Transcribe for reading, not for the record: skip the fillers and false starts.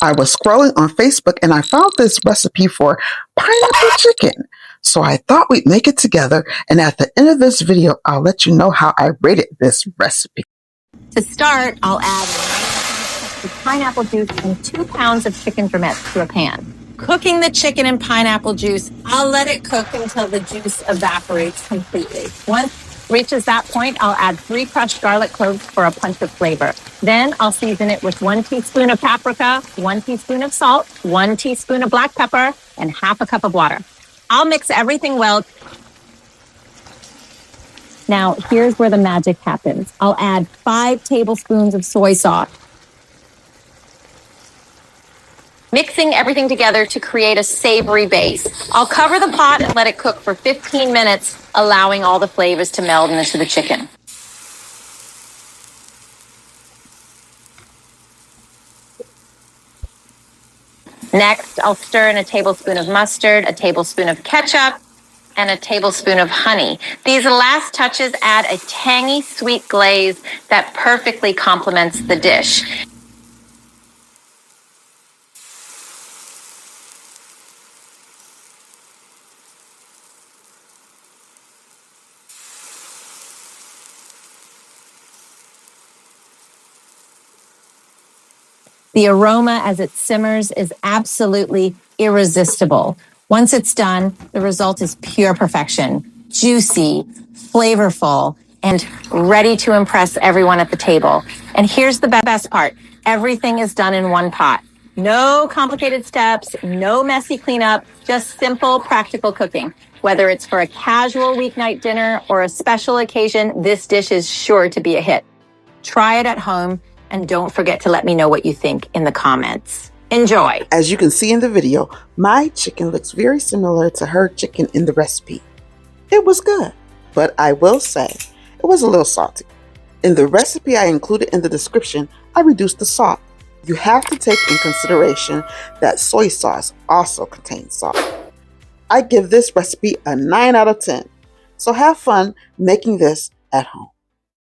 I was scrolling on Facebook and I found this recipe for pineapple chicken. So I thought we'd make it together, and at the end of this video, I'll let you know how I rated this recipe. To start, I'll add 1 pineapple juice and 2 pounds of chicken drumettes to a pan. Cooking the chicken in pineapple juice, I'll let it cook until the juice evaporates completely. Once it reaches that point, I'll add 3 crushed garlic cloves for a punch of flavor. Then I'll season it with 1 teaspoon of paprika, 1 teaspoon of salt, 1 teaspoon of black pepper, and half a cup of water. I'll mix everything well. Now, here's where the magic happens. I'll add 5 tablespoons of soy sauce, mixing everything together to create a savory base. I'll cover the pot and let it cook for 15 minutes, allowing all the flavors to meld into the chicken. Next, I'll stir in a tablespoon of mustard, a tablespoon of ketchup, and a tablespoon of honey. These last touches add a tangy, sweet glaze that perfectly complements the dish. The aroma as it simmers is absolutely irresistible. Once it's done, the result is pure perfection, juicy, flavorful, and ready to impress everyone at the table. And here's the best part. Everything is done in one pot. No complicated steps, no messy cleanup, just simple, practical cooking. Whether it's for a casual weeknight dinner or a special occasion, this dish is sure to be a hit. Try it at home. And don't forget to let me know what you think in the comments. Enjoy. As you can see in the video, my chicken looks very similar to her chicken in the recipe. It was good, but I will say it was a little salty. In the recipe I included in the description, I reduced the salt. You have to take in consideration that soy sauce also contains salt. I give this recipe a 9 out of 10. So have fun making this at home.